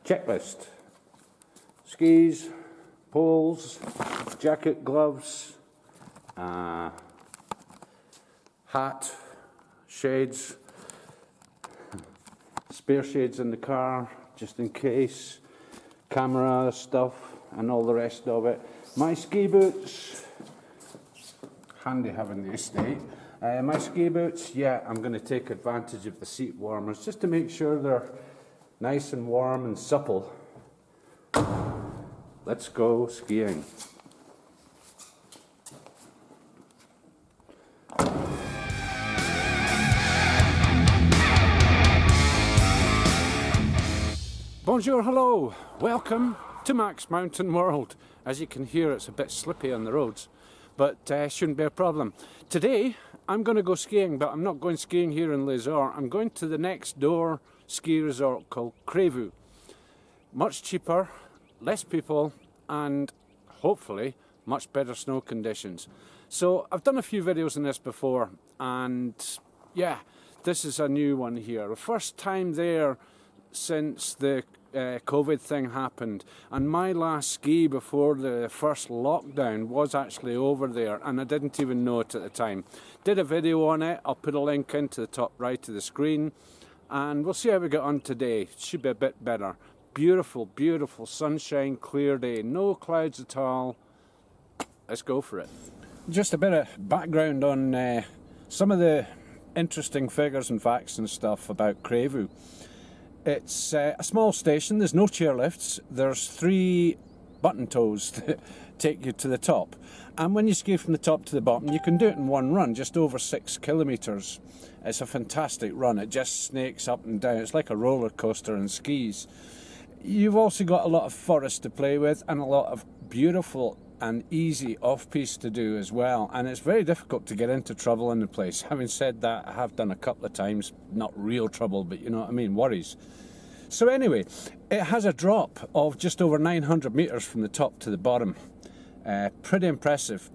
checklist. Skis, poles, jacket, gloves, hat, shades, spare shades in the car just in case, camera stuff and all the rest of it. My ski boots, handy having the estate. My ski boots, yeah, I'm going to take advantage of the seat warmers just to make sure they're nice and warm and supple. Let's go skiing. Bonjour, hello, welcome to MaxMountainWorld. As you can hear, it's a bit slippy on the roads, but shouldn't be a problem. Today, I'm going to go skiing, but I'm not going skiing here in Les-Orres. I'm going to the next door ski resort called Crévoux. Much cheaper, less people, and hopefully much better snow conditions. So I've done a few videos on this before, and yeah, this is a new one here. The first time there since the COVID thing happened, and my last ski before the first lockdown was actually over there, and I didn't even know it at the time. Did a video on it, I'll put a link into the top right of the screen, and we'll see how we get on today. It should be a bit better. Beautiful, beautiful sunshine, clear day, no clouds at all. Let's go for it. Just a bit of background on some of the interesting figures and facts and stuff about Crévoux. It's a small station, there's no chairlifts, there's 3 button toes that take you to the top. And when you ski from the top to the bottom, you can do it in one run, just over 6 kilometres. It's a fantastic run, it just snakes up and down, it's like a roller coaster on skis. You've also got a lot of forest to play with and a lot of beautiful and easy off-piste to do as well, and it's very difficult to get into trouble in the place. Having said that, I have done a couple of times, not real trouble, but you know what I mean, worries. So anyway, it has a drop of just over 900 metres from the top to the bottom. Pretty impressive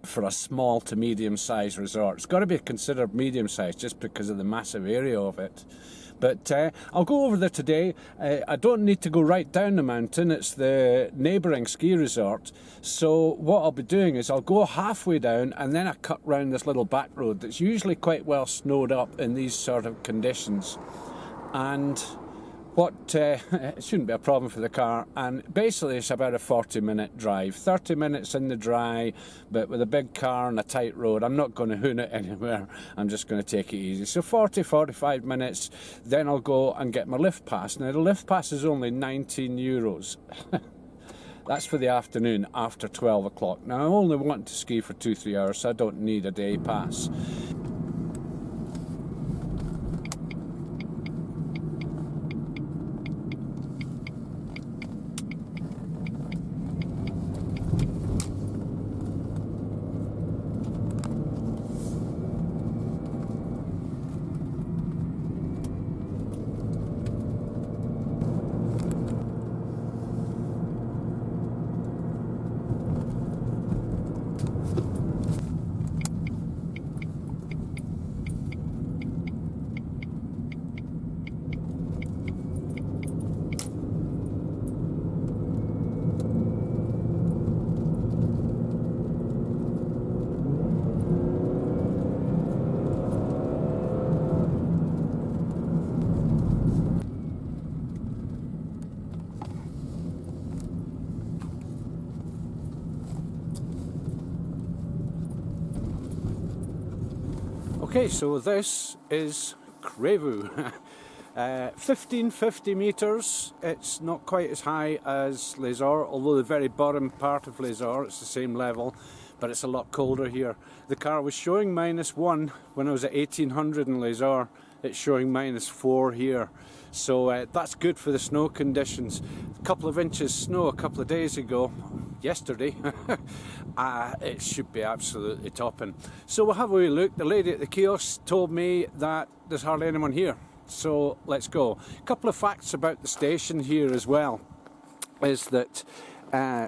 for a small to medium-sized resort. It's got to be considered medium-sized just because of the massive area of it. But I'll go over there today. I don't need to go right down the mountain, it's the neighbouring ski resort. So what I'll be doing is I'll go halfway down and then I cut round this little back road that's usually quite well snowed up in these sort of conditions. And it shouldn't be a problem for the car, and basically it's about a 40-minute drive, 30 minutes in the dry, but with a big car and a tight road, I'm not going to hoon it anywhere, I'm just going to take it easy. So 40-45 minutes, then I'll go and get my lift pass. Now the lift pass is only €19. That's for the afternoon after 12 o'clock. Now I only want to ski for 2-3 hours, so I don't need a day pass. Okay, so this is Crévoux. 1550 metres. It's not quite as high as Les-Orres, although the very bottom part of Les-Orres, it's the same level, but it's a lot colder here. The car was showing -1 when I was at 1800 in Les-Orres. It's showing -4 here. So that's good for the snow conditions. A couple of inches snow a couple of days ago, yesterday. It should be absolutely topping. So we'll have a wee look. The lady at the kiosk told me that there's hardly anyone here. So let's go. A couple of facts about the station here as well is that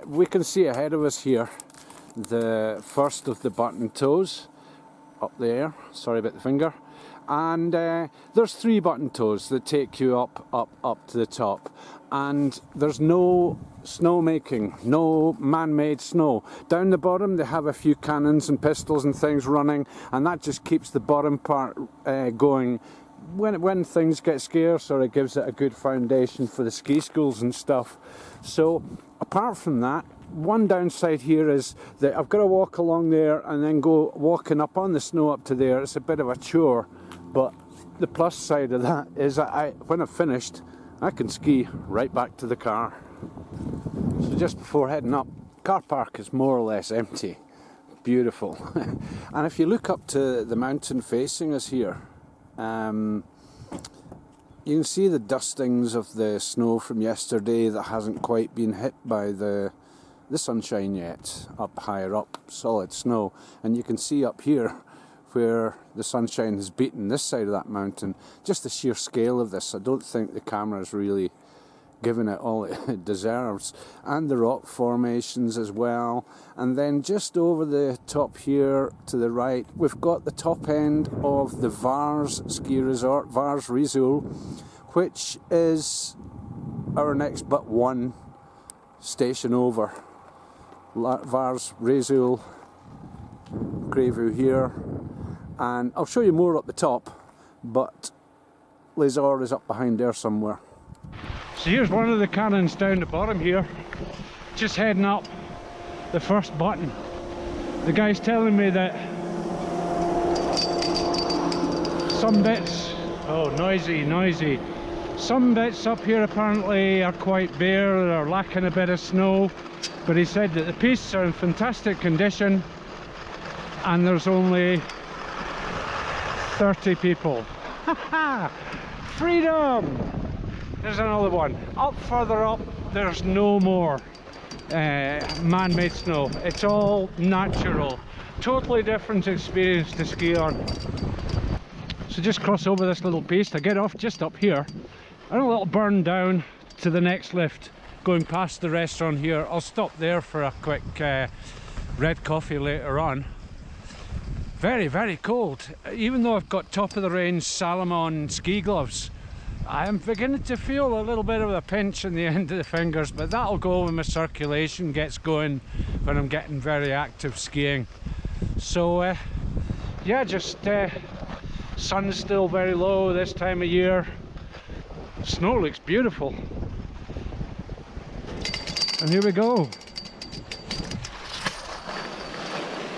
we can see ahead of us here the first of the button toes up there. Sorry about the finger. And there's 3 button toes that take you up to the top. and there's no snow making, no man-made snow. Down the bottom they have a few cannons and pistols and things running, and that just keeps the bottom part going. When things get scarce, or it gives it a good foundation for the ski schools and stuff. So apart from that, one downside here is that I've got to walk along there and then go walking up on the snow up to there. It's a bit of a chore, but the plus side of that is that when I've finished, I can ski right back to the car. So just before heading up, car park is more or less empty. Beautiful. And if you look up to the mountain facing us here, you can see the dustings of the snow from yesterday that hasn't quite been hit by the sunshine yet, up higher up, solid snow. And you can see up here where the sunshine has beaten this side of that mountain, just the sheer scale of this. I don't think the camera's really given it all it deserves. And the rock formations as well. And then just over the top here to the right, we've got the top end of the Vars ski resort, Vars Rizul, which is our next but one station over. Vars Rizul, Crévoux here, and I'll show you more up the top, but Les-Orres is up behind there somewhere. So here's one of the cannons down the bottom here, just heading up the first button. The guy's telling me that some bits, oh noisy, some bits up here apparently are quite bare, or lacking a bit of snow, but he said that the pistes are in fantastic condition and there's only 30 people. Haha! Freedom! There's another one. Up further up, there's no more man-made snow. It's all natural. Totally different experience to ski on. So just cross over this little piste. I get off just up here, and a little burn down to the next lift, going past the restaurant here. I'll stop there for a quick red coffee later on. Very, very cold. Even though I've got top of the range Salomon ski gloves, I am beginning to feel a little bit of a pinch in the end of the fingers, but that'll go when my circulation gets going, when I'm getting very active skiing. So yeah, just sun's still very low this time of year. Snow looks beautiful. And here we go.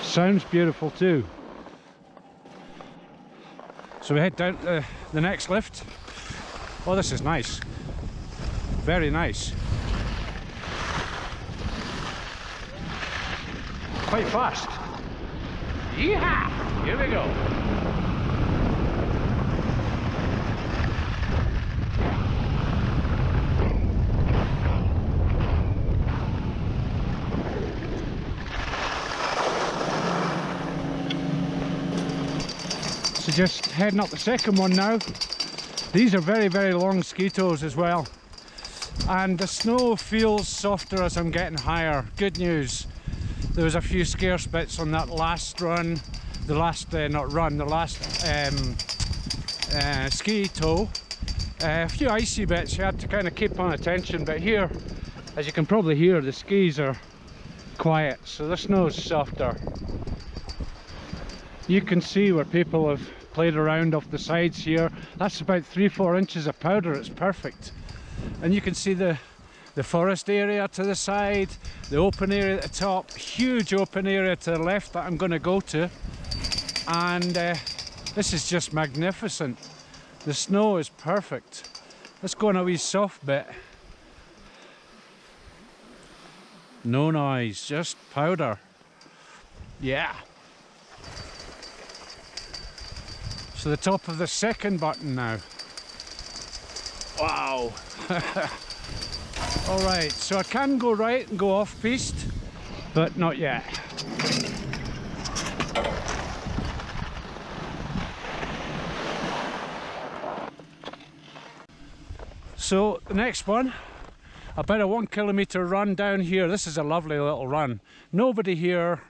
Sounds beautiful too. So we head down to the next lift. Oh, this is nice. Very nice. Quite fast. Yeehaw! Here we go. So just heading up the second one now. These are very, very long ski toes as well, and the snow feels softer as I'm getting higher. Good news. There was a few scarce bits on that last run, the last ski toe. A few icy bits you had to kind of keep on attention, but here, as you can probably hear, the skis are quiet, so the snow's softer. You can see where people have played around off the sides here. That's about 3-4 inches of powder. It's perfect. And you can see the forest area to the side, the open area at the top, huge open area to the left that I'm going to go to, and this is just magnificent. The snow is perfect. Let's go on a wee soft bit. No noise, just powder. Yeah. So the top of the second button now. Wow. Alright, so I can go right and go off piste, but not yet. So the next one, about a 1 kilometre run down here. This is a lovely little run. Nobody here.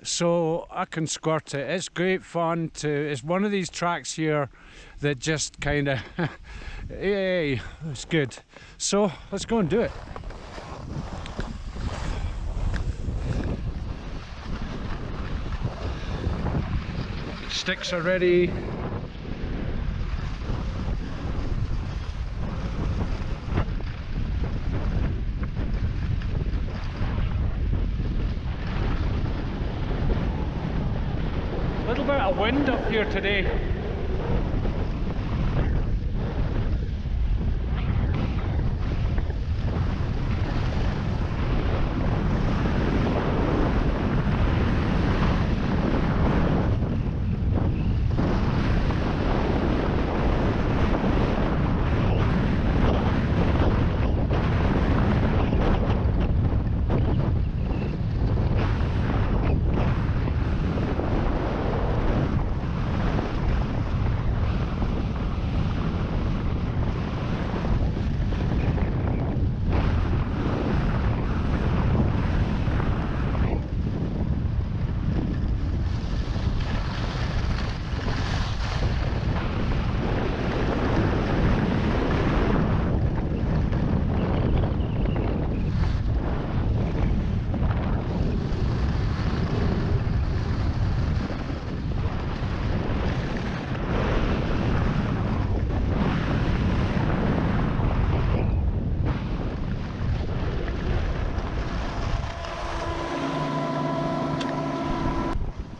so I can squirt it. It's great fun to, it's one of these tracks here that just kind of, hey, it's good. So let's go and do it. Sticks are ready. A little bit of wind up here today.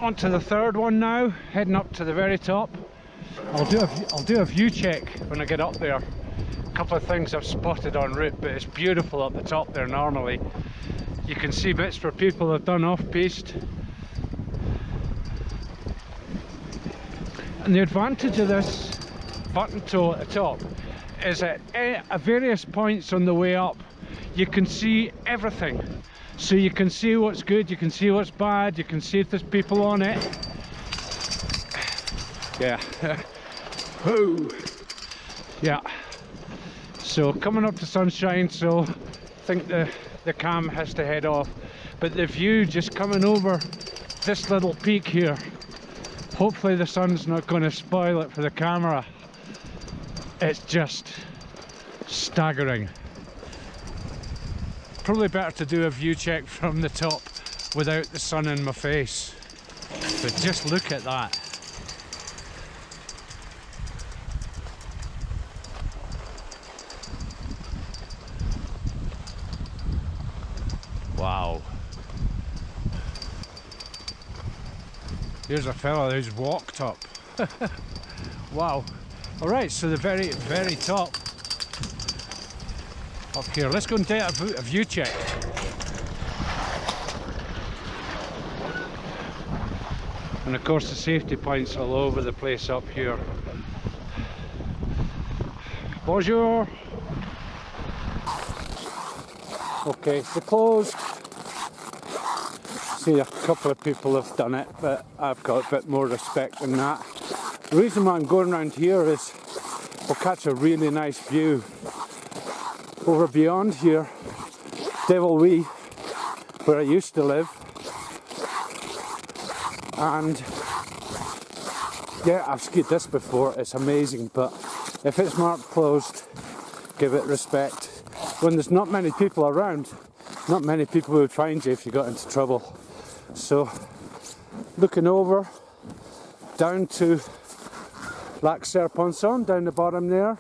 On to the third one now, heading up to the very top. I'll do a view check when I get up there. A couple of things I've spotted en route, but it's beautiful up the top there normally. You can see bits where people have done off-piste. And the advantage of this button tow at the top is at various points on the way up, you can see everything. So you can see what's good, you can see what's bad, you can see if there's people on it. Yeah. Whoa. Yeah. So coming up to sunshine, so I think the cam has to head off. But the view just coming over this little peak here, hopefully the sun's not going to spoil it for the camera. It's just staggering. Probably better to do a view check from the top without the sun in my face. But just look at that. Wow. Here's a fella who's walked up. Wow. Alright, so the very, very top. Up here, let's go and take a view check. And of course the safety points all over the place up here. Bonjour. Okay, so closed. See, a couple of people have done it, but I've got a bit more respect than that. The reason why I'm going around here is we'll catch a really nice view over beyond here, Devil Wee, where I used to live. And yeah, I've skied this before, it's amazing, but if it's marked closed, give it respect. When there's not many people around, not many people would find you if you got into trouble. So, looking over, down to Lac Serponçon, down the bottom there.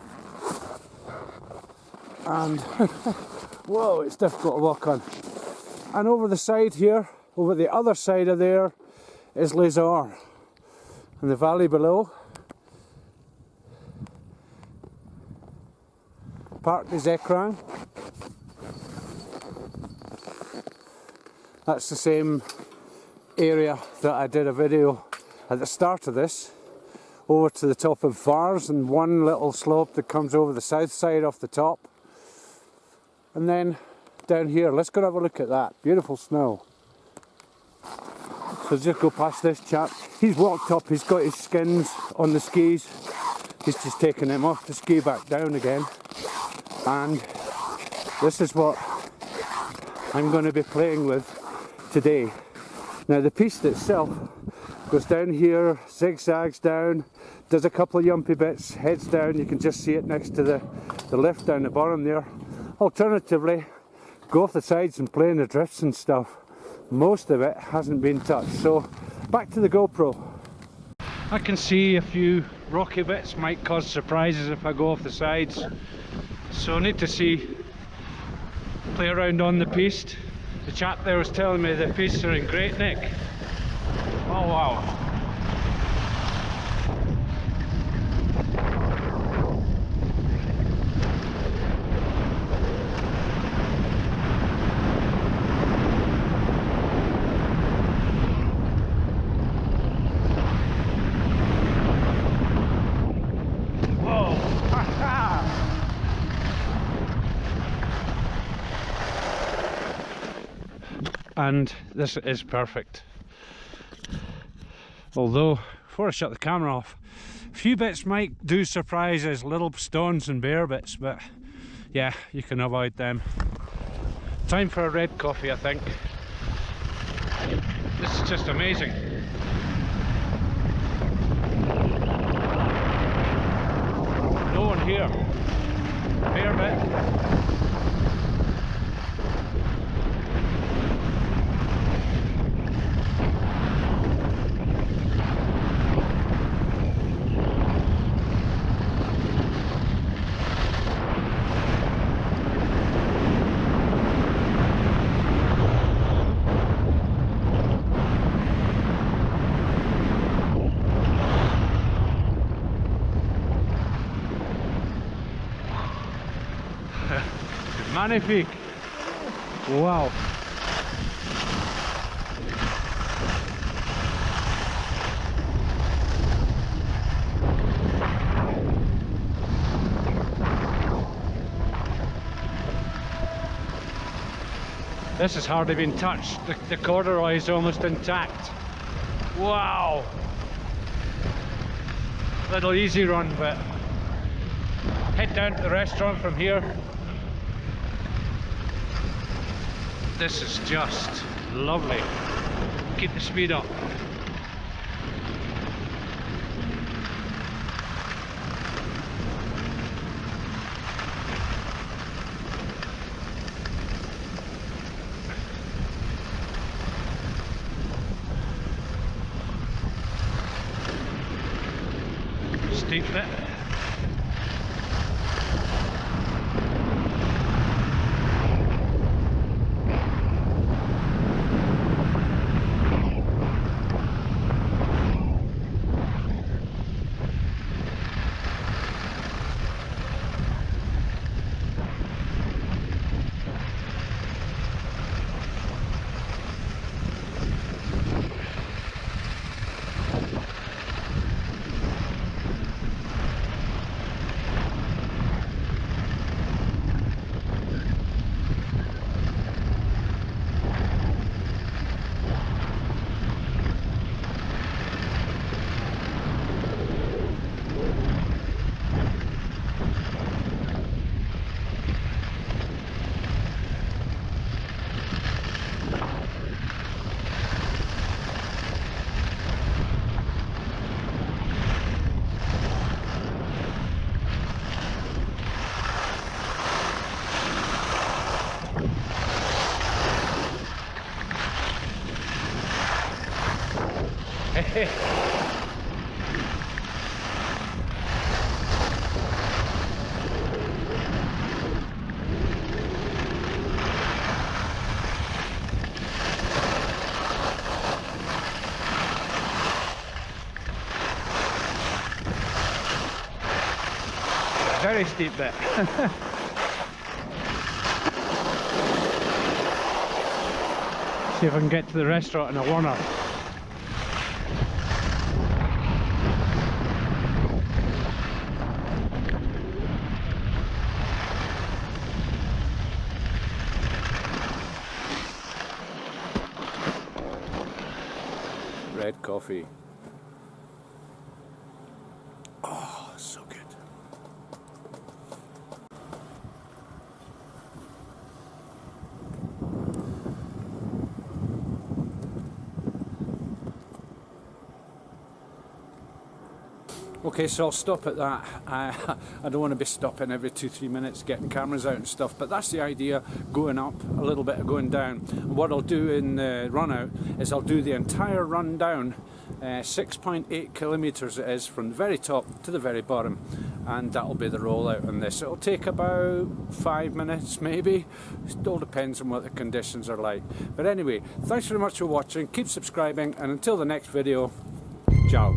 And whoa, it's difficult to walk on. And over the side here, over the other side of there, is Les-Orres. And the valley below, Parc des Écrins. That's the same area that I did a video at the start of this, over to the top of Vars, and one little slope that comes over the south side off the top. And then down here, let's go have a look at that. Beautiful snow. So just go past this chap. He's walked up, he's got his skins on the skis. He's just taken them off to ski back down again. And this is what I'm going to be playing with today. Now the piste itself goes down here, zigzags down, does a couple of yumpy bits, heads down. You can just see it next to the lift down the bottom there. Alternatively, go off the sides and play in the drifts and stuff. Most of it hasn't been touched. So back to the GoPro. I can see a few rocky bits might cause surprises if I go off the sides. So I need to play around on the piste. The chap there was telling me the pistes are in great nick. Oh wow. And this is perfect. Although, before I shut the camera off, a few bits might do surprises, little stones and bare bits, but yeah, you can avoid them. Time for a red coffee, I think. This is just amazing. No one here. Bare bit. Magnifique! Wow! This has hardly been touched. The corduroy is almost intact. Wow! Little easy run, but head down to the restaurant from here. This is just lovely. Keep the speed up. Steep bit. Very steep bit. See if I can get to the restaurant in a Warner. Red coffee. Oh, so good. Okay, so I'll stop at that. I don't want to be stopping every 2-3 minutes getting cameras out and stuff, but that's the idea, going up a little bit, going down. And what I'll do in the run out is I'll do the entire run down, 6.8 kilometres it is, from the very top to the very bottom, and that'll be the rollout on this. It'll take about 5 minutes maybe, it all depends on what the conditions are like. But anyway, thanks very much for watching, keep subscribing, and until the next video, ciao.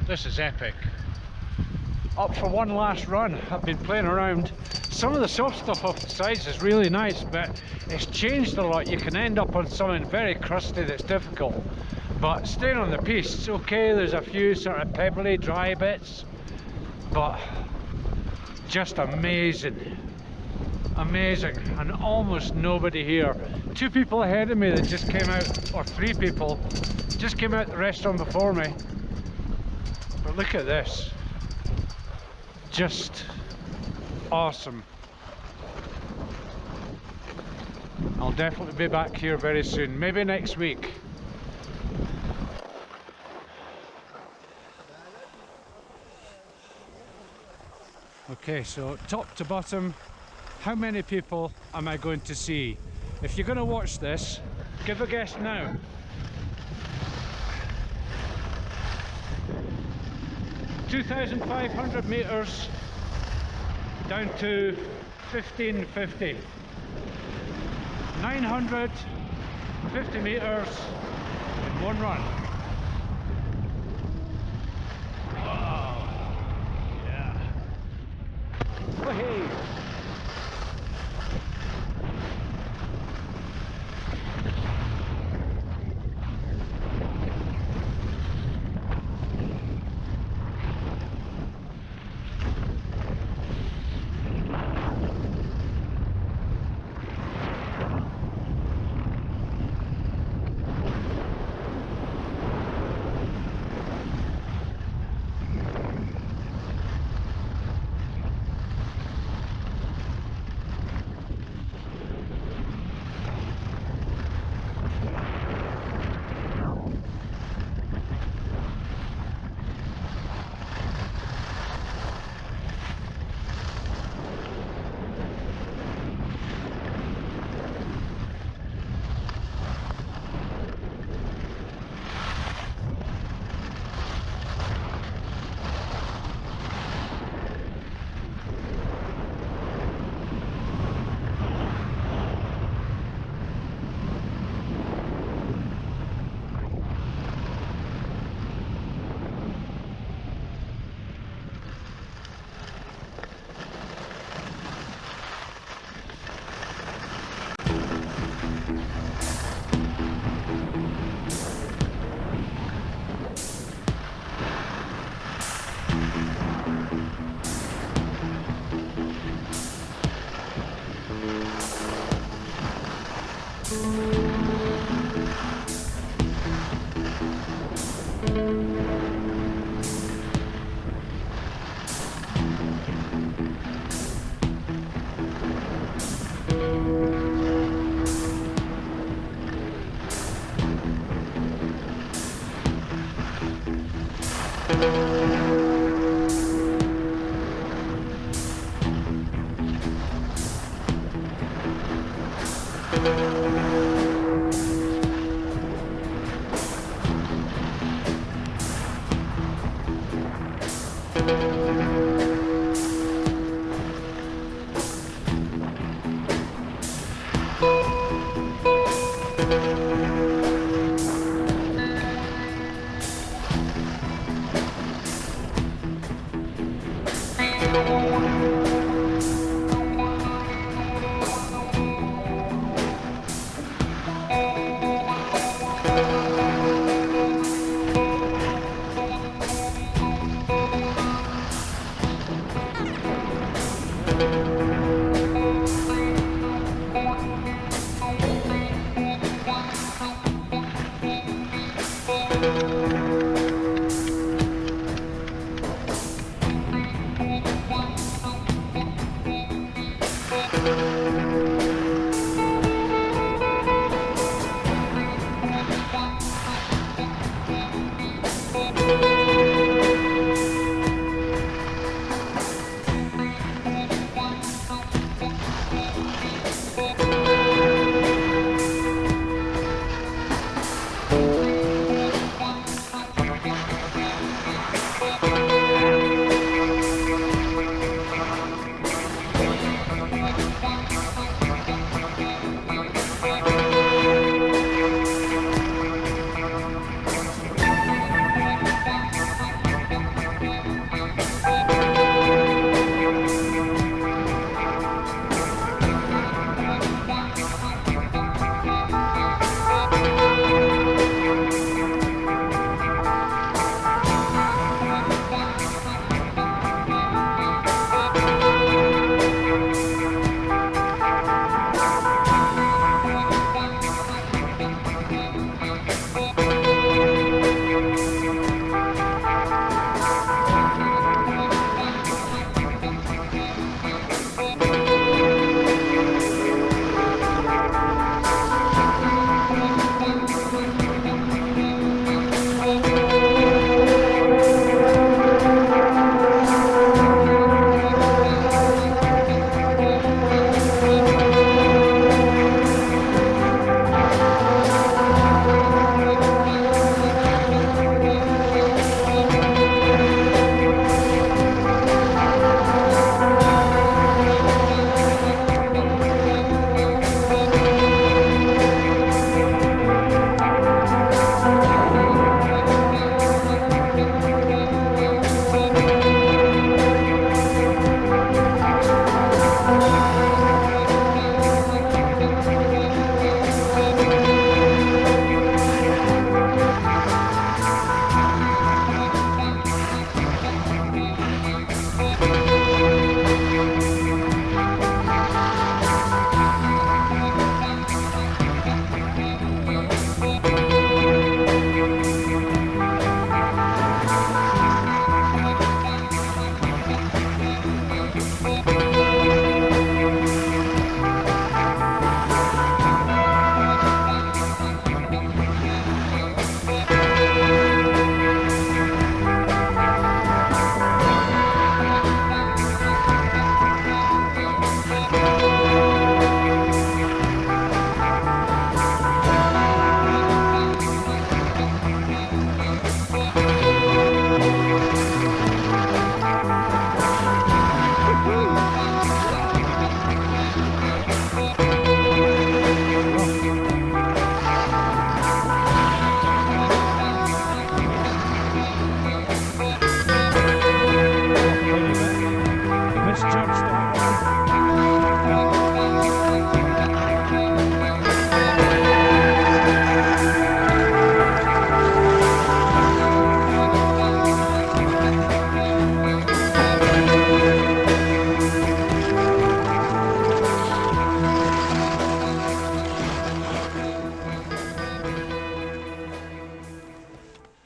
This is epic. Up for one last run. I've been playing around. Some of the soft stuff off the sides is really nice, but it's changed a lot. You can end up on something very crusty that's difficult. But staying on the piste, it's okay. There's a few sort of pebbly, dry bits, but just amazing. Amazing, and almost nobody here. 2 people ahead of me that just came out, or 3 people, just came out the restaurant before me. But look at this, just awesome. I'll definitely be back here very soon, maybe next week. Okay, so top to bottom, how many people am I going to see? If you're going to watch this, give a guess now. 2,500 meters down to 1550. 950 meters in one run. Wow. Yeah. Wahey.